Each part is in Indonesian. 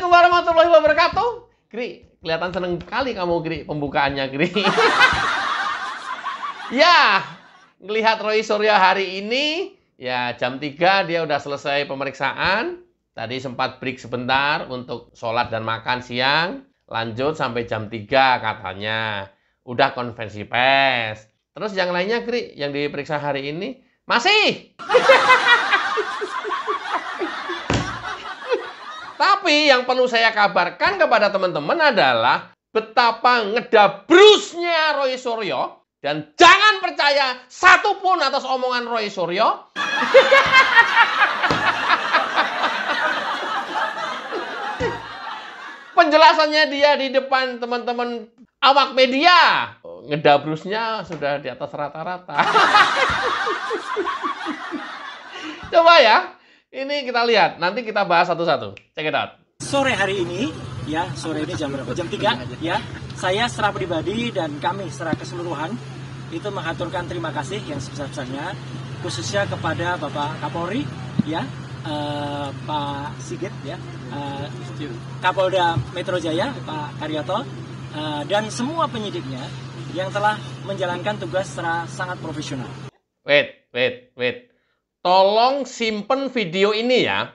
Assalamualaikum warahmatullahi wabarakatuh. Gri, kelihatan seneng kali kamu, Gri, pembukaannya, Gri. Ya, ngelihat Roy Suryo hari ini, ya jam 3 dia udah selesai pemeriksaan. Tadi sempat break sebentar untuk sholat dan makan siang. Lanjut sampai jam 3 katanya. Udah konferensi pers. Terus yang lainnya, Gri, yang diperiksa hari ini, masih. Tapi yang perlu saya kabarkan kepada teman-teman adalah betapa ngedabrusnya Roy Suryo. Dan jangan percaya satupun atas omongan Roy Suryo. Penjelasannya dia di depan teman-teman awak media. Ngedabrusnya sudah di atas rata-rata. Coba ya. Ini kita lihat, nanti kita bahas satu-satu. Check it out. Sore hari ini, ya sore ini jam berapa? Jam 3, ya. Saya secara pribadi dan kami secara keseluruhan itu mengaturkan terima kasih yang sebesar-besarnya, khususnya kepada Bapak Kapolri, ya, Pak Sigit, ya, Kapolda Metro Jaya, Pak Karyoto, dan semua penyidiknya yang telah menjalankan tugas secara sangat profesional. Wait. Tolong simpen video ini ya.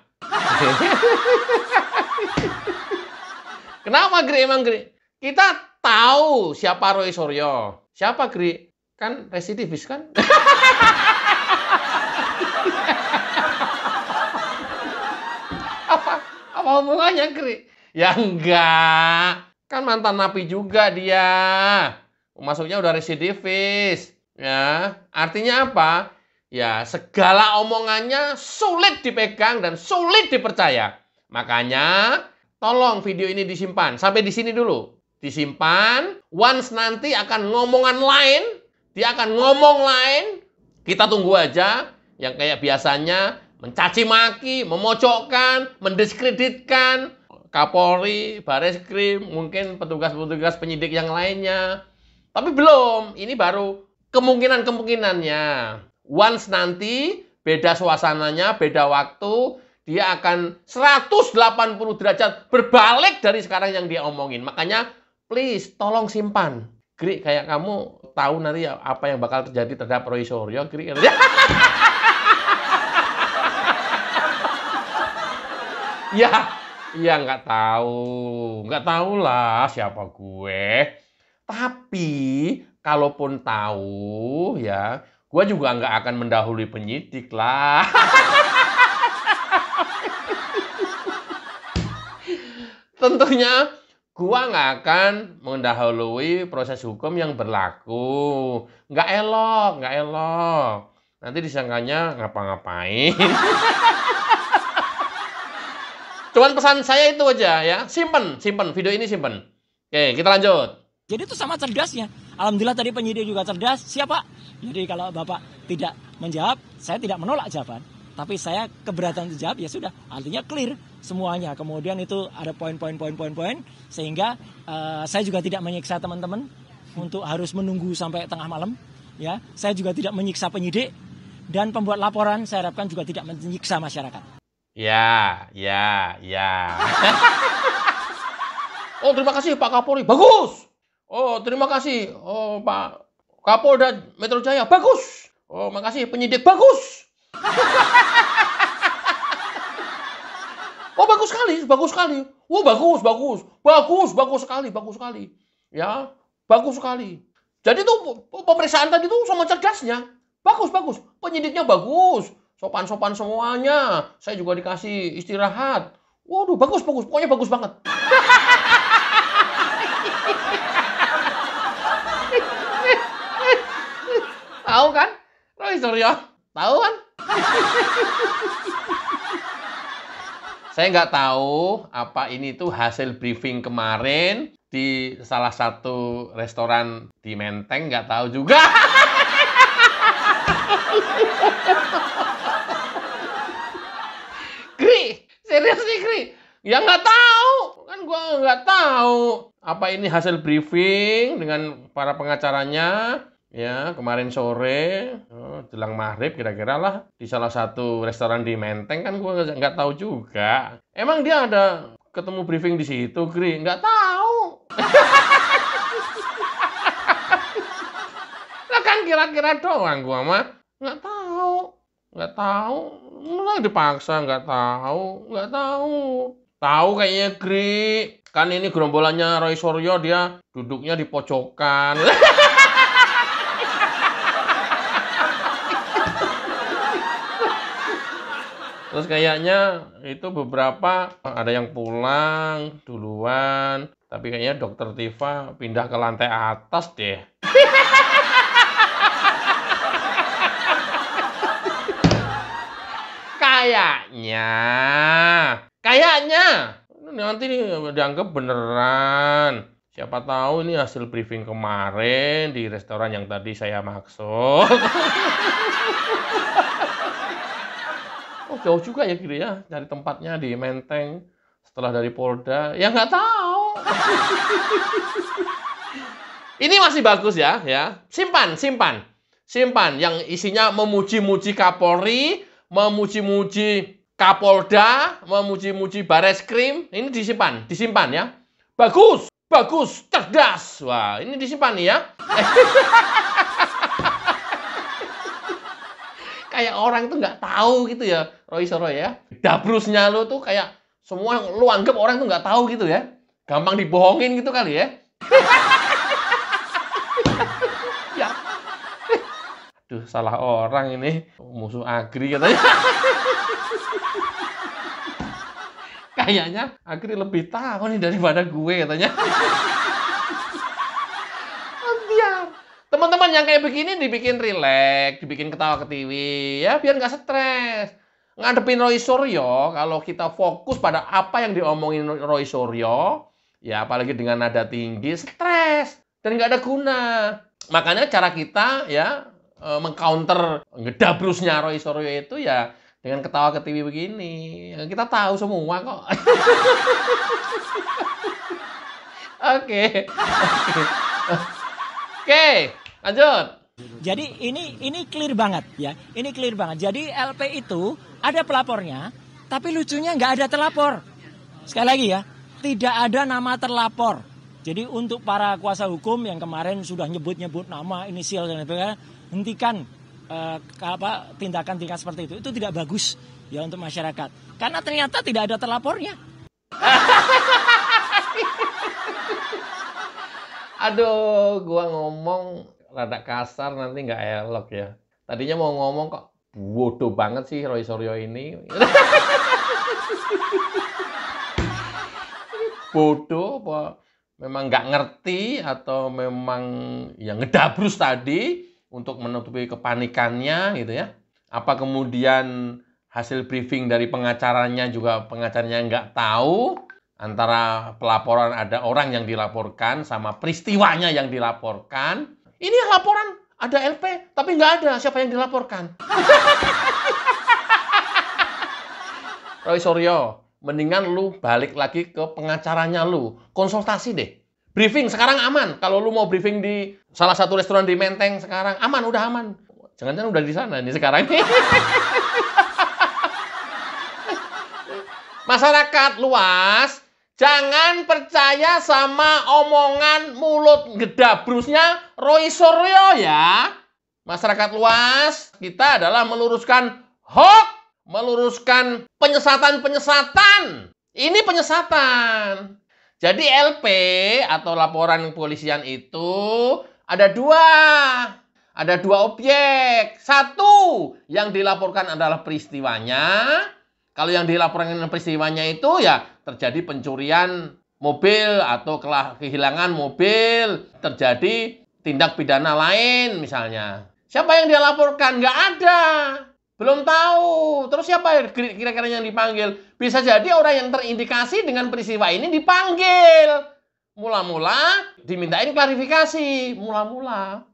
Kenapa, Gri? Emang, Gri? Kita tahu siapa Roy Suryo. Siapa, Gri? Kan residivis, kan? Apa hubungannya, Gri? Ya enggak. Kan mantan napi juga dia. Masuknya udah residivis. Ya, artinya apa? Ya, segala omongannya sulit dipegang dan sulit dipercaya. Makanya, tolong video ini disimpan. Sampai di sini dulu. Disimpan. Once nanti akan ngomongan lain. Dia akan ngomong lain. Kita tunggu aja. Yang kayak biasanya mencaci maki, memojokkan, mendiskreditkan Kapolri, Bareskrim, mungkin petugas-petugas penyidik yang lainnya. Tapi belum. Ini baru kemungkinan-kemungkinannya. Once nanti, beda suasananya, beda waktu, dia akan 180 derajat berbalik dari sekarang yang dia omongin. Makanya, please, tolong simpan. Gri, kayak kamu tahu nanti apa yang bakal terjadi terhadap Roy Suryo, Gri. Ya, nggak tahu lah siapa gue. Tapi, kalaupun tahu, ya, gue juga nggak akan mendahului penyidik lah. Tentunya gue nggak akan mendahului proses hukum yang berlaku. Nggak elok. Nanti disangkanya ngapa-ngapain. Cuman pesan saya itu aja ya. Simpen. Video ini simpen. Oke, kita lanjut. Jadi itu sama cerdasnya. Alhamdulillah tadi penyidik juga cerdas. Siapa? Jadi kalau Bapak tidak menjawab, saya tidak menolak jawaban. Tapi saya keberatan untuk jawab, ya sudah. Artinya clear semuanya. Kemudian itu ada poin-poin. Sehingga saya juga tidak menyiksa teman-teman untuk harus menunggu sampai tengah malam. Ya, saya juga tidak menyiksa penyidik. Dan pembuat laporan saya harapkan juga tidak menyiksa masyarakat. Ya. Oh, terima kasih Pak Kapolri. Bagus. Oh, terima kasih. Oh, Pak Kapolda Metro Jaya. Bagus. Oh, makasih penyidik. Bagus. Oh, bagus sekali. Oh, bagus sekali. Ya, bagus sekali. Jadi tuh pemeriksaan tadi tuh sama cerdasnya. Bagus. Penyidiknya bagus. Sopan-sopan semuanya. Saya juga dikasih istirahat. Waduh, bagus. Pokoknya bagus banget. Tahu kan? Roy Suryo. Tahu kan? Saya nggak tahu apa ini tuh hasil briefing kemarin di salah satu restoran di Menteng. Nggak tahu juga. Gri, serius nih, Gri. Ya nggak tahu. Kan gua nggak tahu apa ini hasil briefing dengan para pengacaranya. Ya, kemarin sore, jelang maghrib kira-kira lah, di salah satu restoran di Menteng, kan gue nggak tahu juga. Emang dia ada ketemu briefing di situ, Gri? Nggak tahu. Lah kan kira-kira doang gua mah. Nggak tahu. Nggak tahu. Mulai dipaksa nggak tahu. Nggak tahu. Tahu kayaknya, Gri. Kan ini gerombolannya Roy Suryo, dia duduknya di pojokan. Terus kayaknya itu beberapa ada yang pulang duluan. Tapi kayaknya Dokter Tifa pindah ke lantai atas deh. Kayaknya. Nanti dianggap beneran. Siapa tahu ini hasil briefing kemarin di restoran yang tadi saya maksud. Oh, jauh juga ya gitu ya, cari tempatnya di Menteng setelah dari Polda. Ya nggak tahu. Ini masih bagus ya. Simpan. Yang isinya memuji-muji Kapolri, memuji-muji Kapolda, memuji-muji Bareskrim. Ini disimpan ya. Bagus, cerdas. Wah, ini disimpan nih ya. Kayak orang itu nggak tahu gitu ya, Roy Suryo ya. Dabrusnya lo tuh kayak semua lu anggap orang tuh nggak tahu gitu ya. Gampang dibohongin gitu kali ya. Ya. Aduh, salah orang ini. Musuh Agri katanya. Kayaknya Agri lebih tahu nih daripada gue katanya. Teman-teman yang kayak begini dibikin rileks, dibikin ketawa-ketiwi, ya biar nggak stres. Ngadepin Roy Suryo, kalau kita fokus pada apa yang diomongin Roy Suryo, ya apalagi dengan nada tinggi, stres dan nggak ada guna. Makanya cara kita ya mengcounter ngedabrusnya Roy Suryo itu ya dengan ketawa-ketiwi begini. Kita tahu semua kok. Oke. Lanjut. Jadi ini clear banget ya. Ini clear banget. Jadi LP itu ada pelapornya, tapi lucunya nggak ada terlapor. Sekali lagi ya, tidak ada nama terlapor. Jadi untuk para kuasa hukum yang kemarin sudah nyebut-nyebut nama, inisial dan sebagainya, hentikan tindakan-tindakan seperti itu. Itu tidak bagus ya untuk masyarakat. Karena ternyata tidak ada terlapornya. Aduh, gua ngomong rada kasar nanti nggak elok ya. Tadinya mau ngomong kok bodoh banget sih Roy Suryo ini. Bodoh apa memang nggak ngerti atau memang yang ngedabrus tadi untuk menutupi kepanikannya gitu ya. Apa kemudian hasil briefing dari pengacaranya juga pengacaranya nggak tahu antara pelaporan ada orang yang dilaporkan sama peristiwanya yang dilaporkan. Ini laporan ada LP, tapi nggak ada siapa yang dilaporkan. Roy Suryo, mendingan lu balik lagi ke pengacaranya lu. Konsultasi deh. Briefing sekarang aman. Kalau lu mau briefing di salah satu restoran di Menteng sekarang, aman, udah aman. Jangan-jangan udah di sana nih sekarang. Masyarakat luas, jangan percaya sama omongan mulut gedabrusnya Roy Suryo ya. Masyarakat luas, kita adalah meluruskan hoax, meluruskan penyesatan-penyesatan. Ini penyesatan. Jadi LP atau laporan kepolisian itu ada dua. Ada dua objek. Satu, yang dilaporkan adalah peristiwanya. Kalau yang dilaporkan peristiwanya itu ya terjadi pencurian mobil atau kehilangan mobil, terjadi tindak pidana lain misalnya. Siapa yang dia laporkan? Nggak ada. Belum tahu. Terus siapa kira-kira yang dipanggil? Bisa jadi orang yang terindikasi dengan peristiwa ini dipanggil. Mula-mula dimintain klarifikasi. Mula-mula.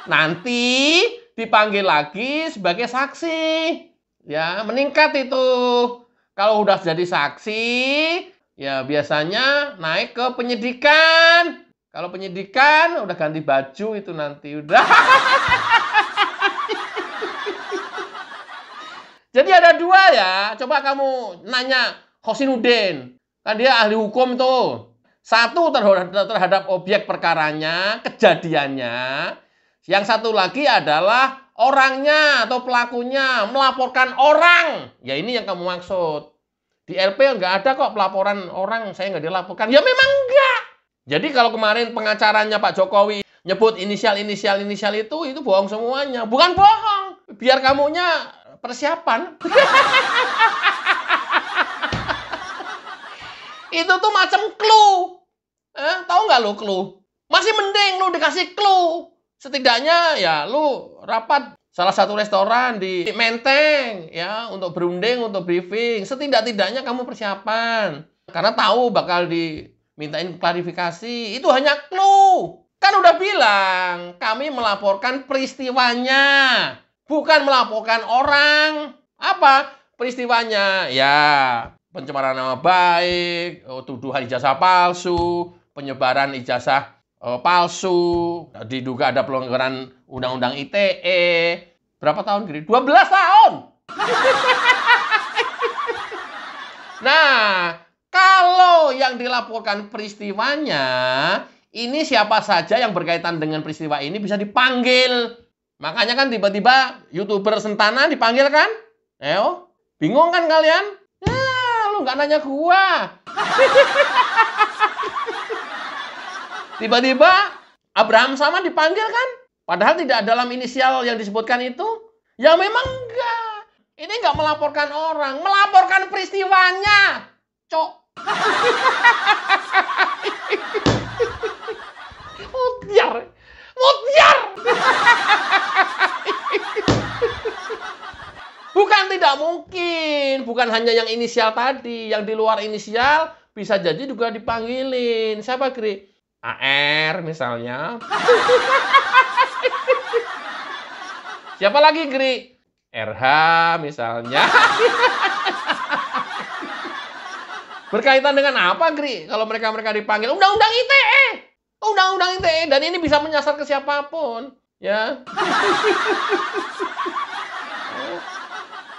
Nanti dipanggil lagi sebagai saksi. Ya, meningkat itu. Kalau udah jadi saksi, ya biasanya naik ke penyidikan. Kalau penyidikan udah ganti baju itu nanti udah. Jadi ada dua ya. Coba kamu nanya Hosinuddin. Kan dia ahli hukum tuh. Satu terhadap objek perkaranya, kejadiannya. Yang satu lagi adalah orangnya atau pelakunya melaporkan orang. Ya ini yang kamu maksud. Di LP nggak ada kok pelaporan orang, saya nggak dilaporkan. Ya memang enggak. Jadi kalau kemarin pengacaranya Pak Jokowi nyebut inisial itu bohong semuanya. Bukan bohong. Biar kamunya persiapan. Itu tuh macam clue. Tahu nggak lu clue? Masih mending lu dikasih clue. Setidaknya ya lu rapat salah satu restoran di Menteng ya untuk berunding, untuk briefing. Setidak-tidaknya kamu persiapan. Karena tahu bakal dimintain klarifikasi. Itu hanya clue. Kan udah bilang, kami melaporkan peristiwanya. Bukan melaporkan orang. Apa peristiwanya? Ya, pencemaran nama baik, tuduhan ijazah palsu, penyebaran ijazah palsu, diduga ada pelanggaran undang-undang ITE. Berapa tahun, Giri? 12 tahun! Nah, kalau yang dilaporkan peristiwanya, ini siapa saja yang berkaitan dengan peristiwa ini bisa dipanggil. Makanya kan tiba-tiba YouTuber Sentana dipanggil kan? Bingung kan kalian? Ya, lu nggak nanya gua. Tiba-tiba Abraham Samad dipanggil kan? Padahal tidak dalam inisial yang disebutkan itu. Ya memang enggak. Ini enggak melaporkan orang, melaporkan peristiwanya. Cok. Mutiar. Mutiar. Bukan tidak mungkin. Bukan hanya yang inisial tadi. Yang di luar inisial bisa jadi juga dipanggilin. Siapa, Gri? AR misalnya. Siapa lagi, Gri? RH misalnya. Berkaitan dengan apa, Gri? Kalau mereka dipanggil Undang-Undang ITE. Undang-Undang ITE. Dan ini bisa menyasar ke siapapun. Ya.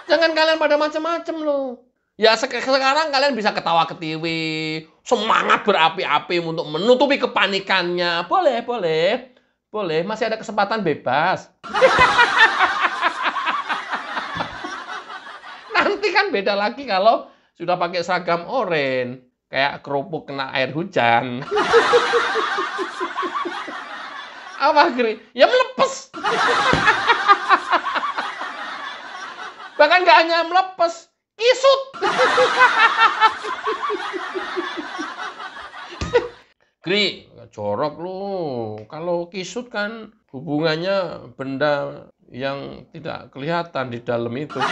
Jangan kalian pada macam-macam loh. Ya sekarang kalian bisa ketawa ketiwi, semangat berapi-api untuk menutupi kepanikannya. Boleh. Masih ada kesempatan bebas. Nanti kan beda lagi kalau sudah pakai seragam oranye, kayak kerupuk kena air hujan. Apa, Gri? Ya melepes. Bahkan nggak hanya melepes, kisut. Gri, jorok lu. Kalau kisut kan hubungannya benda yang tidak kelihatan di dalam itu.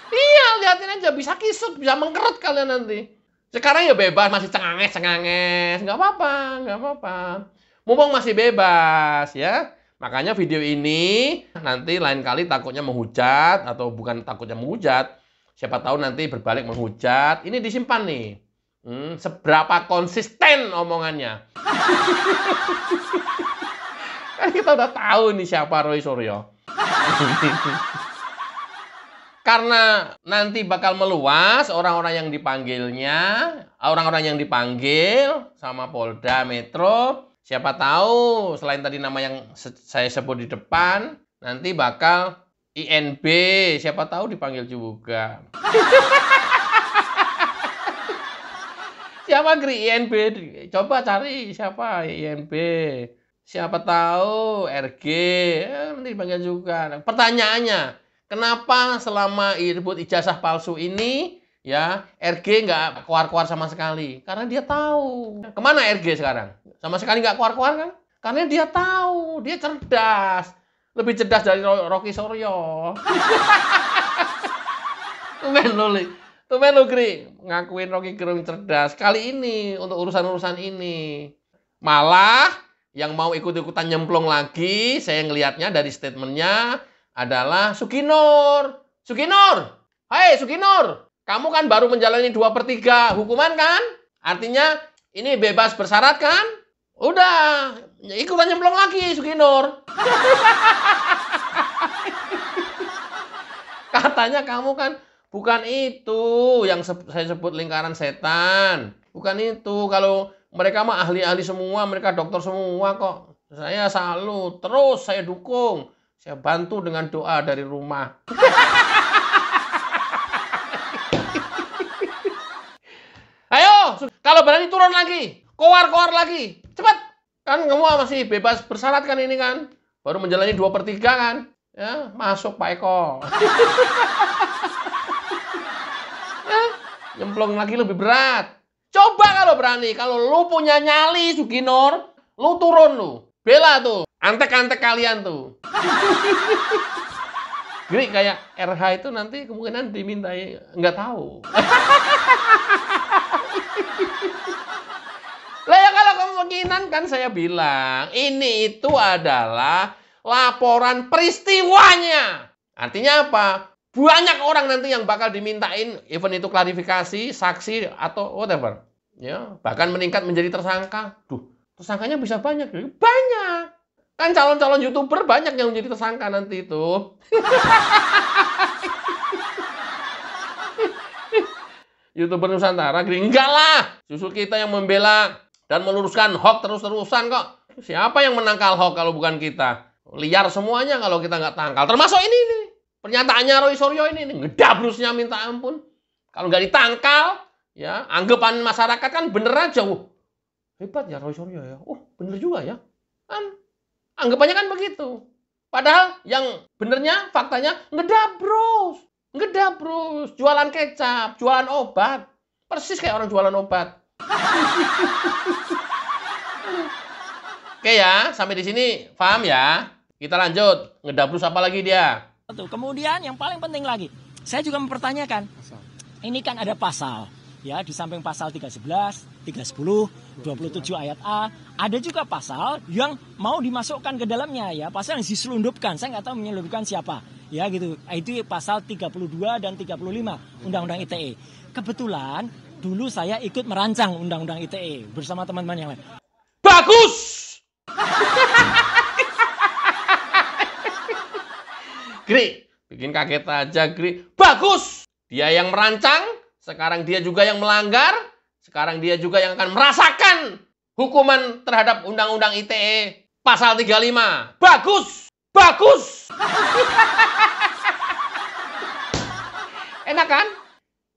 Iya, lihatin aja. Bisa kisut, bisa mengkerut kalian nanti. Sekarang ya bebas, masih cenganges. Nggak apa-apa. Mumpung masih bebas, ya. Makanya video ini nanti lain kali takutnya menghujat atau bukan takutnya menghujat. Siapa tahu nanti berbalik menghujat. Ini disimpan nih. Seberapa konsisten omongannya. Kan kita udah tahu nih siapa Roy Suryo. Karena nanti bakal meluas orang-orang yang dipanggilnya, orang-orang yang dipanggil sama Polda Metro. Siapa tahu selain tadi nama yang saya sebut di depan, nanti bakal INB, siapa tahu dipanggil juga. Siapa, Gri? INB? Coba cari siapa INB. Siapa tahu RG, nanti dipanggil juga. Pertanyaannya, kenapa selama ribut ijazah palsu ini, ya RG nggak keluar-keluar sama sekali? Karena dia tahu. Kemana RG sekarang? Sama sekali nggak keluar-keluar kan? Karena dia tahu, dia cerdas. Lebih cerdas dari Rocky Suryo. Tumen lo, Gri. Ngakuin Rocky Gerung cerdas. Kali ini, untuk urusan-urusan ini. Malah, yang mau ikut-ikutan nyemplung lagi, saya ngelihatnya dari statementnya adalah Suginur. Hai Suginur. Kamu kan baru menjalani 2/3 hukuman kan? Artinya, ini bebas bersyarat kan? Udah, ikutan nyemplung lagi Suginur. Katanya kamu kan bukan itu yang saya sebut lingkaran setan. Bukan itu. Kalau mereka mah ahli-ahli semua, mereka dokter semua kok. Saya salut, terus saya dukung. Saya bantu dengan doa dari rumah. Ayo, kalau berani turun lagi. Koar-koar lagi. Cepat. Kan kamu masih bebas bersyarat kan ini kan. Baru menjalani 2/3 kan. Ya, masuk Pak Eko. Ya, nyemplung lagi lebih berat. Coba kalau berani. Kalau lu punya nyali, Suginor, lu turun lu. Bela tuh. Antek-antek kalian tuh. Gri, kayak RH itu nanti kemungkinan dimintai. Nggak tahu. Lah ya kalau kemungkinan kan saya bilang. Ini itu adalah laporan peristiwanya. Artinya apa? Banyak orang nanti yang bakal dimintain, even itu klarifikasi, saksi, atau whatever. Ya, bahkan meningkat menjadi tersangka. Duh, tersangkanya bisa banyak. Banyak. Kan calon-calon YouTuber banyak yang menjadi tersangka nanti itu. YouTuber Nusantara, enggak lah. Justru kita yang membela dan meluruskan hoax terus-terusan kok. Siapa yang menangkal hoax kalau bukan kita? Liar semuanya kalau kita nggak tangkal. Termasuk ini nih. Pernyataannya Roy Suryo ini nih. Ngedabrusnya minta ampun. Kalau nggak ditangkal, ya anggapan masyarakat kan bener aja. Hebat ya Roy Suryo ya. Bener juga ya. Kan anggapannya kan begitu. Padahal yang benernya, faktanya ngedabrus. Ngedabrus. Jualan kecap, jualan obat. Persis kayak orang jualan obat. Oke ya, sampai di sini paham ya? Kita lanjut, ngedabrus apa lagi dia? Kemudian yang paling penting lagi, saya juga mempertanyakan, ini kan ada pasal, ya di samping pasal 311, 310, 27 ayat A, ada juga pasal yang mau dimasukkan ke dalamnya ya, pasal yang diselundupkan, saya nggak tahu menyelundupkan siapa, ya gitu. Itu pasal 32 dan 35 Undang-Undang ITE. Kebetulan dulu saya ikut merancang Undang-Undang ITE bersama teman-teman yang lain. Bagus! Gri, bikin kaget aja Gri. Bagus! Dia yang merancang, sekarang dia juga yang melanggar, sekarang dia juga yang akan merasakan hukuman terhadap Undang-Undang ITE pasal 35. Bagus! Bagus! Enak kan?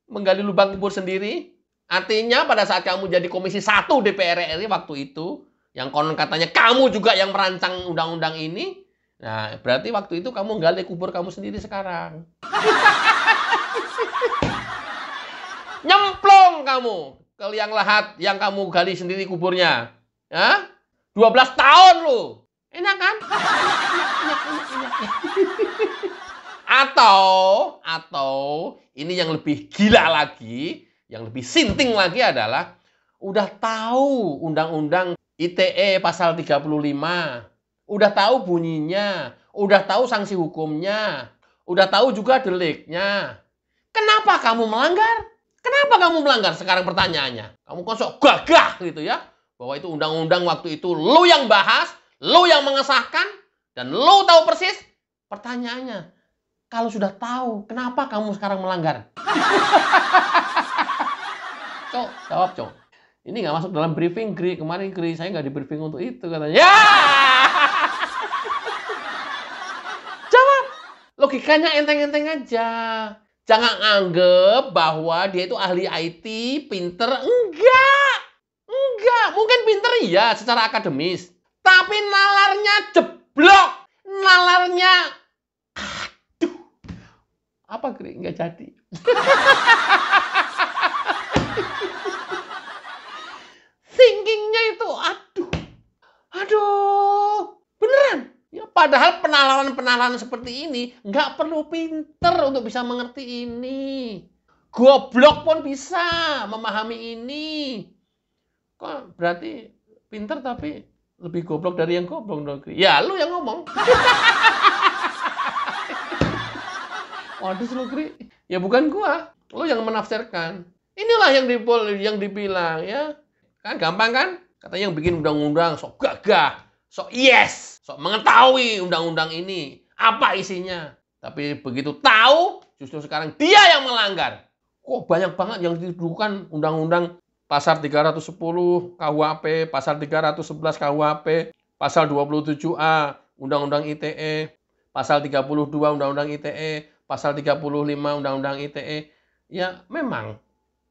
Menggali lubang kubur sendiri. Artinya pada saat kamu jadi Komisi 1 DPR RI waktu itu, yang konon katanya kamu juga yang merancang undang-undang ini, nah berarti waktu itu kamu gali kubur kamu sendiri sekarang. Nyemplung kamu ke liang lahat yang kamu gali sendiri kuburnya. Ya? 12 tahun lu. Enak kan? Atau ini yang lebih gila lagi, yang lebih sinting lagi adalah udah tahu undang-undang ITE pasal 35, udah tahu bunyinya, udah tahu sanksi hukumnya, udah tahu juga deliknya. Kenapa kamu melanggar? Kenapa kamu melanggar? Sekarang pertanyaannya. Kamu kok sok gagah gitu ya, bahwa itu undang-undang waktu itu lu yang bahas, lu yang mengesahkan, dan lu tahu persis. Pertanyaannya, kalau sudah tahu, kenapa kamu sekarang melanggar? Cok, jawab Cok. Ini nggak masuk dalam briefing, Gri. Kemarin, Gri, saya nggak di briefing untuk itu, katanya. Ya! Jawab. Logikanya enteng-enteng aja. Jangan anggap bahwa dia itu ahli IT, pinter. Enggak. Enggak. Mungkin pinter ya secara akademis. Tapi nalarnya jeblok. Nalarnya... Aduh. Apa, Gri? Nggak jadi. Thinkingnya itu, aduh, beneran. Ya, padahal penalaran-penalaran seperti ini nggak perlu pinter untuk bisa mengerti ini. Goblok pun bisa memahami ini. Kok berarti pinter tapi lebih goblok dari yang goblok dong? Ya, lu yang ngomong. Waduh, lu Gri. Ya bukan gua. Lu yang menafsirkan. Inilah yang dibilang ya. Kan gampang kan? Katanya yang bikin undang-undang sok gagah, sok yes, sok mengetahui undang-undang ini. Apa isinya? Tapi begitu tahu, Justru sekarang dia yang melanggar. Kok banyak banget yang didudukan undang-undang pasal 310 KUHP, pasal 311 KUHP, pasal 27A Undang-Undang ITE, pasal 32 Undang-Undang ITE, pasal 35 Undang-Undang ITE. Ya memang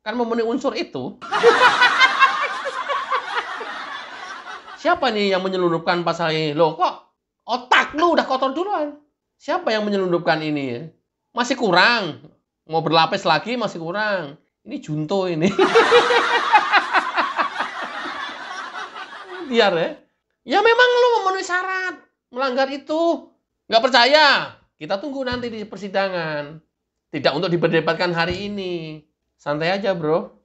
kan memenuhi unsur itu. Siapa nih yang menyelundupkan pasal ini? Loh kok otak lu udah kotor duluan. Siapa yang menyelundupkan ini? Masih kurang. Mau berlapis lagi masih kurang. Ini junto ini. Biar ya. Ya memang lu memenuhi syarat. Melanggar itu. Nggak percaya? Kita tunggu nanti di persidangan. Tidak untuk diperdebatkan hari ini. Santai aja bro.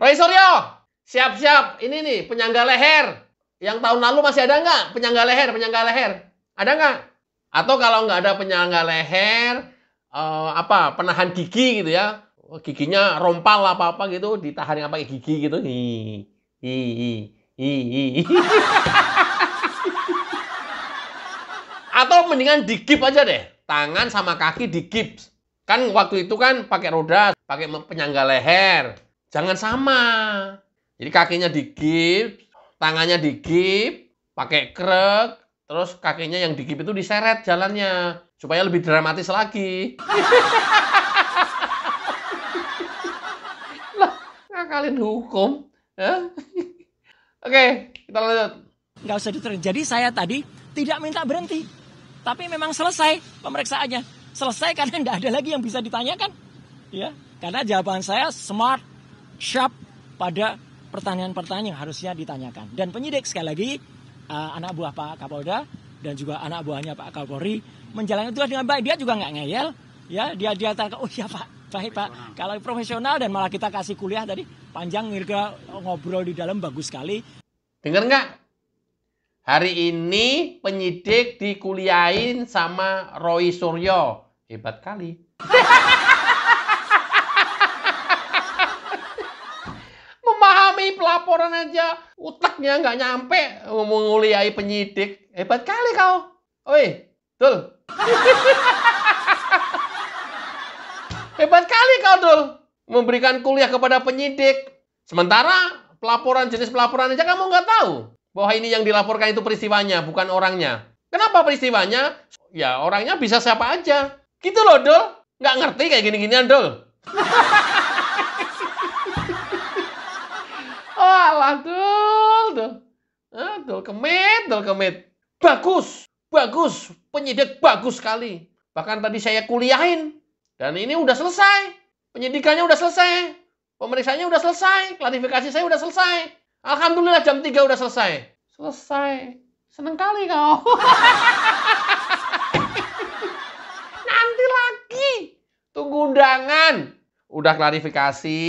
Roy Suryo, siap-siap. Ini nih, penyangga leher. Yang tahun lalu masih ada nggak? Penyangga leher. Ada nggak? Atau kalau nggak ada penyangga leher, penahan gigi gitu ya. Giginya rompal apa-apa gitu, ditahan pakai gigi gitu. Atau mendingan digip aja deh. Tangan sama kaki digips. Kan waktu itu kan pakai roda, pakai penyangga leher. Jangan sama. Jadi kakinya digip, tangannya digip, pakai krek, terus kakinya yang digip itu diseret jalannya. Supaya lebih dramatis lagi. Lah, ngakalin hukum. Ya? Oke, kita lanjut. Nggak usah diteruskan. Jadi saya tadi tidak minta berhenti. Tapi memang selesai pemeriksaannya. Selesai karena tidak ada lagi yang bisa ditanyakan. Ya, karena jawaban saya smart, sharp pada pertanyaan-pertanyaan yang harusnya ditanyakan. Dan penyidik sekali lagi, anak buah Pak Kapolda dan juga anak buahnya Pak Kapolri menjalankan tugas dengan baik. Dia juga nggak ngeyel. Ya, dia oh iya Pak, baik Pak. Kalau profesional dan malah kita kasih kuliah tadi panjang ngobrol di dalam bagus sekali. Dengar nggak? Hari ini penyidik dikuliahin sama Roy Suryo. Hebat kali. Memahami pelaporan aja, otaknya nggak nyampe menguliahi penyidik. Hebat kali kau. Oi, Dul. Hebat kali kau, Dul. Memberikan kuliah kepada penyidik. Sementara jenis pelaporan aja kamu nggak tahu. Bahwa ini yang dilaporkan itu peristiwanya, bukan orangnya. Kenapa peristiwanya? Ya orangnya bisa siapa aja. Gitu loh, Dul. Nggak ngerti kayak gini-ginian, Dul. Alah, Dul. Dul kemit. Bagus. Penyidik bagus sekali. Bahkan tadi saya kuliahin. Dan ini udah selesai. Penyidikannya udah selesai. Pemeriksaannya udah selesai. Klarifikasi saya udah selesai. Alhamdulillah jam 3 udah selesai. Selesai. Seneng kali kau. Nanti lagi. Tunggu undangan. Udah klarifikasi.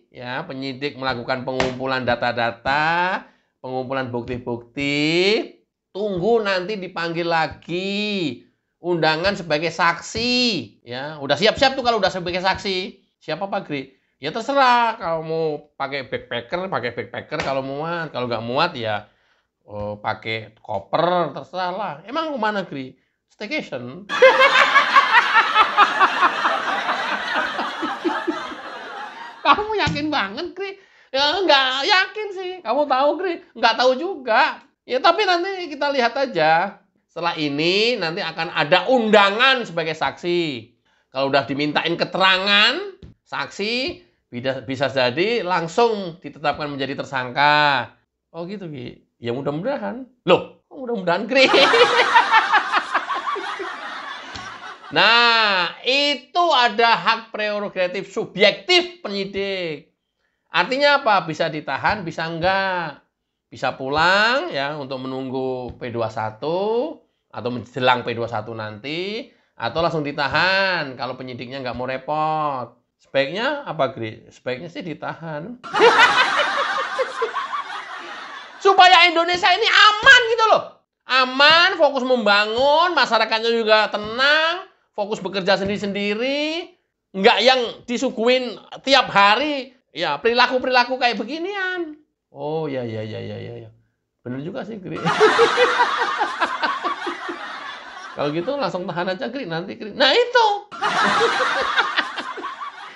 Ya, penyidik melakukan pengumpulan data-data. Pengumpulan bukti-bukti. Tunggu nanti dipanggil lagi. Undangan sebagai saksi. Ya, udah siap-siap tuh kalau udah sebagai saksi. Siapa Pak Gri? Ya terserah, kalau mau pakai backpacker, kalau muat. Kalau nggak muat ya pakai koper, terserah lah. Emang kemana, Gri? Staycation. Kamu yakin banget, Gri? Ya nggak yakin sih. Kamu tahu, Gri? Nggak tahu juga. Ya tapi nanti kita lihat aja. Setelah ini nanti akan ada undangan sebagai saksi. Kalau udah dimintain keterangan, saksi bisa jadi langsung ditetapkan menjadi tersangka. Oh gitu, Ki. Ya mudah-mudahan. Loh, mudah-mudahan, Ki. Nah, itu ada hak prerogatif subjektif penyidik. Artinya apa? Bisa ditahan, bisa enggak. Bisa pulang ya untuk menunggu P21 atau menjelang P21 nanti, atau langsung ditahan kalau penyidiknya nggak mau repot. Sebaiknya apa, Gri? Sebaiknya sih ditahan. Supaya Indonesia ini aman gitu loh. Aman, fokus membangun, masyarakatnya juga tenang, fokus bekerja sendiri-sendiri. Nggak yang disuguhin tiap hari, ya perilaku-perilaku kayak beginian. Oh, ya. Bener juga sih, Gri. Kalau gitu langsung tahan aja, Kri, nanti, Kri. Nah, itu.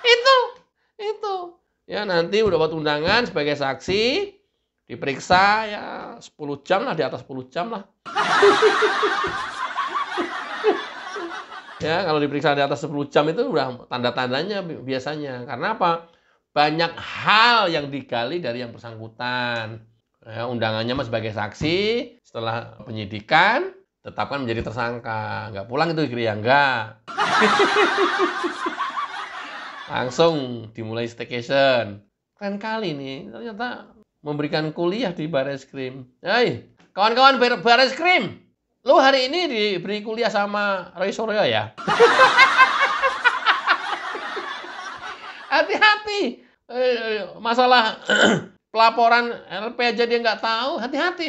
Itu. Itu. Ya, nanti udah dapat undangan sebagai saksi, diperiksa ya 10 jam lah, di atas 10 jam lah. Ya, kalau diperiksa di atas 10 jam itu udah tanda-tandanya biasanya. Karena apa? Banyak hal yang digali dari yang bersangkutan. Ya, undangannya mas sebagai saksi, setelah penyidikan, tetapkan menjadi tersangka. Nggak pulang itu, Kri, ya? Nggak. Langsung dimulai staycation. Keren kali nih, ternyata memberikan kuliah di Bareskrim. Hai, kawan-kawan Bareskrim, lu hari ini diberi kuliah sama Roy Suryo ya? Hati-hati. Masalah pelaporan LP aja dia nggak tahu. Hati-hati.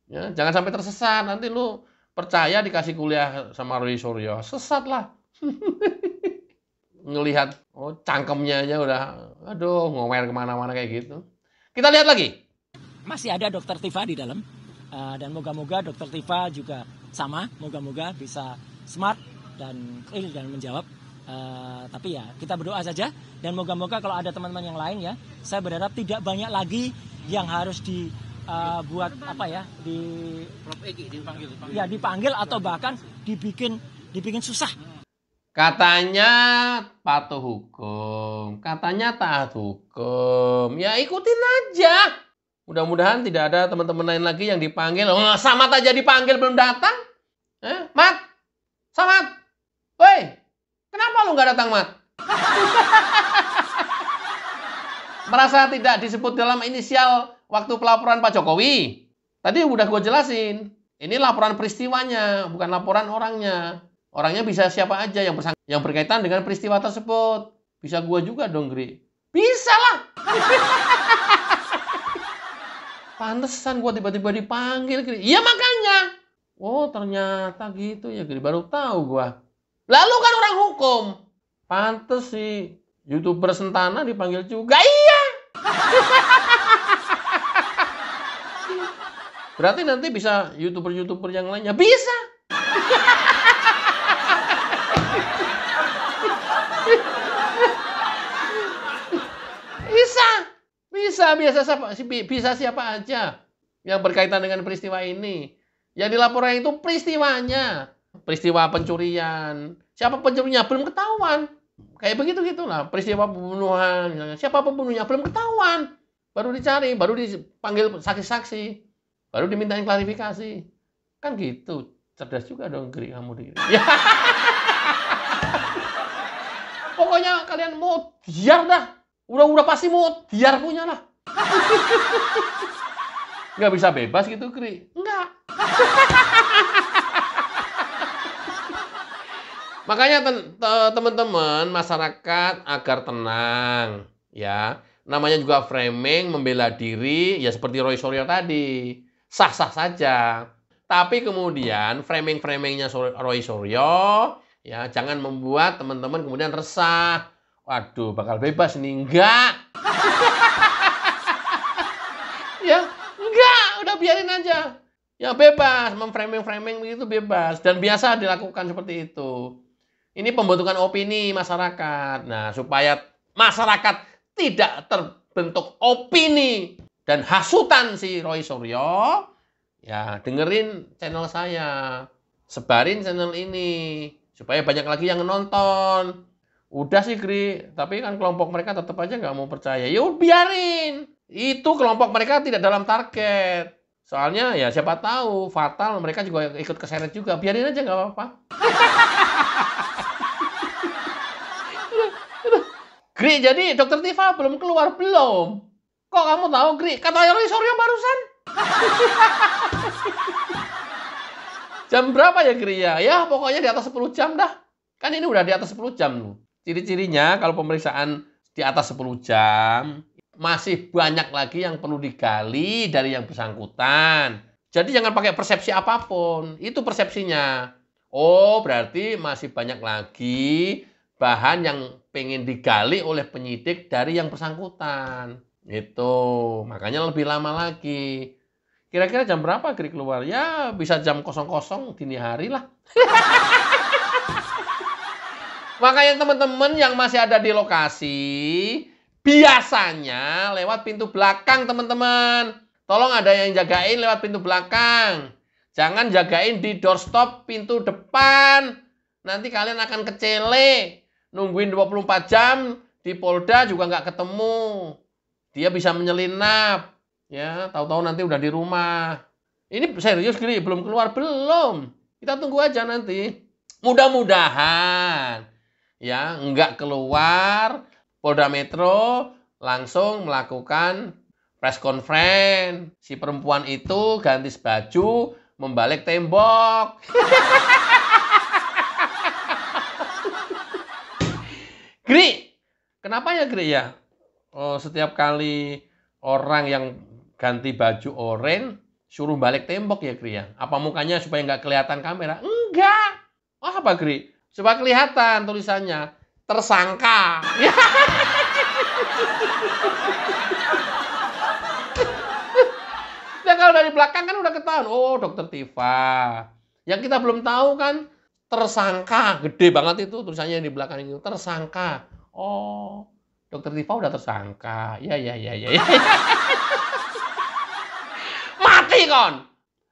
Ya, jangan sampai tersesat. Nanti lu percaya dikasih kuliah sama Roy Suryo. Sesat lah. Ngelihat, oh cangkemnya aja udah, aduh, ngomer kemana-mana kayak gitu. Kita lihat lagi. Masih ada Dokter Tifa di dalam. Dan moga-moga Dokter Tifa juga sama. Moga-moga bisa smart dan clear dan menjawab. Tapi ya kita berdoa saja. Dan moga-moga kalau ada teman-teman yang lain ya, saya berharap tidak banyak lagi yang harus dibuat apa ya, dipanggil atau bahkan dibikin susah. Katanya patuh hukum, katanya taat hukum. Ya ikutin aja. Mudah-mudahan tidak ada teman-teman lain lagi yang dipanggil. Oh, Samad aja dipanggil belum datang. Mat, Samad, woi, kenapa lu nggak datang, Mat? Merasa tidak disebut dalam inisial waktu pelaporan Pak Jokowi. Tadi udah gue jelasin. Ini laporan peristiwanya, bukan laporan orangnya. Orangnya bisa siapa aja yang berkaitan dengan peristiwa tersebut. Bisa gua juga dong, Gri. Bisa lah. Pantesan gua tiba-tiba dipanggil, Gri. Iya makanya. Oh ternyata gitu ya, Gri. Baru tahu gua. Lalu kan orang hukum. Pantes sih YouTuber Sentana dipanggil juga. Iya. Berarti nanti bisa YouTuber yang lainnya. Bisa. Bisa siapa aja yang berkaitan dengan peristiwa ini. Yang dilaporkan itu peristiwanya, peristiwa pencurian. Siapa pencurinya belum ketahuan. Kayak begitu-gitulah, peristiwa pembunuhan misalnya. Siapa pembunuhnya belum ketahuan. Baru dicari, baru dipanggil saksi-saksi, baru dimintain klarifikasi. Kan gitu. Cerdas juga dong, Gri, kamu diri. Ya. Pokoknya kalian mau biar dah. Udah pasti mau biar punya lah. Nggak bisa bebas gitu, Kri? Nggak. Makanya teman-teman masyarakat agar tenang, ya. Namanya juga framing, membela diri, ya seperti Roy Suryo tadi. Sah-sah saja. Tapi kemudian framing-framingnya Roy Suryo, ya jangan membuat teman-teman kemudian resah. Waduh, bakal bebas nih. Enggak. Ya, enggak, udah biarin aja. Ya bebas, memframing-framing begitu bebas. Dan biasa dilakukan seperti itu. Ini pembentukan opini masyarakat. Nah, supaya masyarakat tidak terbentuk opini dan hasutan si Roy Suryo, ya dengerin channel saya. Sebarin channel ini. Supaya banyak lagi yang nonton. Udah sih, Gri. Tapi kan kelompok mereka tetap aja nggak mau percaya. Yuk, biarin. Itu kelompok mereka tidak dalam target. Soalnya ya siapa tahu fatal mereka juga ikut keseret juga. Biarin aja nggak apa-apa. Gri, jadi Dokter Tifa belum keluar belum? Kok kamu tahu, Gri? Kata Roy Suryo barusan. Jam berapa ya, Gri ya? Ya pokoknya di atas 10 jam dah. Kan ini udah di atas 10 jam loh. Ciri-cirinya kalau pemeriksaan di atas 10 jam, masih banyak lagi yang perlu digali dari yang bersangkutan. Jadi jangan pakai persepsi apapun. Itu persepsinya. Oh, berarti masih banyak lagi bahan yang pengen digali oleh penyidik dari yang bersangkutan. Itu. Makanya lebih lama lagi. Kira-kira jam berapa Gri keluar? Ya bisa jam 00 dini hari lah. Makanya teman-teman yang masih ada di lokasi, biasanya lewat pintu belakang teman-teman. Tolong ada yang jagain lewat pintu belakang. Jangan jagain di doorstop pintu depan. Nanti kalian akan kecele. Nungguin 24 jam di Polda juga nggak ketemu. Dia bisa menyelinap. Ya, tahu-tahu nanti udah di rumah. Ini serius Gri, belum keluar belum. Kita tunggu aja nanti. Mudah-mudahan ya nggak keluar. Polda Metro langsung melakukan press conference. Si perempuan itu ganti baju, membalik tembok. Gri, kenapa ya Gri ya? Oh, setiap kali orang yang ganti baju oranye suruh balik tembok ya Gri ya? Apa mukanya supaya nggak kelihatan kamera? Enggak. Oh, apa Gri? Supaya kelihatan tulisannya tersangka. Ya kalau dari belakang kan udah ketahuan. Oh, Dokter Tifa. Yang kita belum tahu kan tersangka. Gede banget itu tulisannya di belakang itu. Tersangka. Oh, Dokter Tifa udah tersangka. Ya. Mati kon.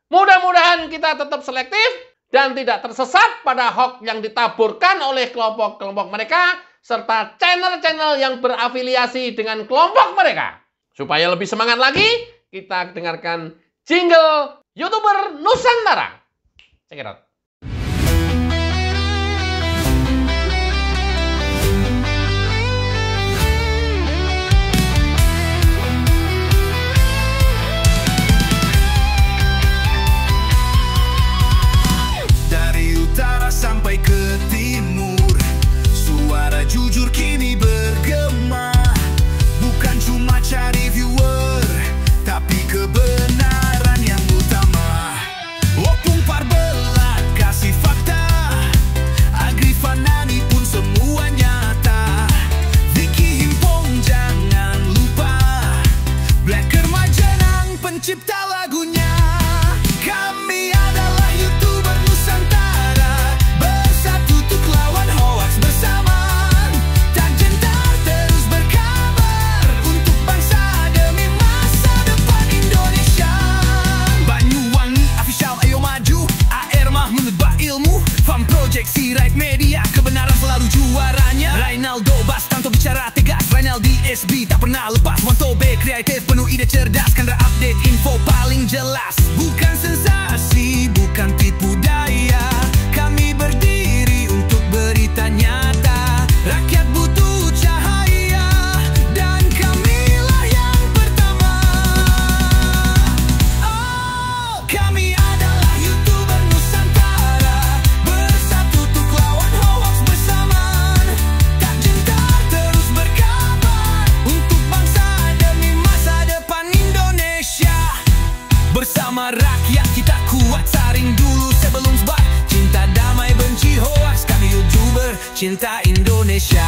Mudah-mudahan kita tetap selektif dan tidak tersesat pada hoax yang ditaburkan oleh kelompok-kelompok mereka serta channel-channel yang berafiliasi dengan kelompok mereka. Supaya lebih semangat lagi, kita dengarkan jingle YouTuber Nusantara. Check it out. Sampai ke timur, suara jujur kini bergema. Bukan cuma cari viewer, tapi kebenaran yang utama. Opung Parbelat kasih fakta, Agrifan Nani pun semua nyata. Vicky Himpong jangan lupa, Blacker Majenang pencipta lagunya. Kami adalah YouTuber Nusantara, bersatu untuk lawan hoax bersamaan. Tak gentar terus berkabar untuk bangsa demi masa depan Indonesia. Banyuwangi official ayo maju, AR Mahmud Ilmu, Farm Project Sirait Media, kebenaran selalu juaranya. Rainaldo Bastanto bicara tegas, Rainaldi SB tak pernah lepas. Wantobe kreatif penuh ide cerdas, Kandra update info paling jelas. Bukan sensasi, bukan tipu daya, kami berdiri untuk berita nyata. Rakyat butuh cahaya, dan kamilah yang pertama. Oh, kami adalah YouTuber Nusantara, bersatu untuk lawan hoax bersamaan. Tak gentar terus berkabar untuk bangsa demi masa depan Indonesia. Bersama rakyat kita kuat, saring dulu sebelum sebar. Cinta damai benci hoax, kami YouTuber cinta Indonesia.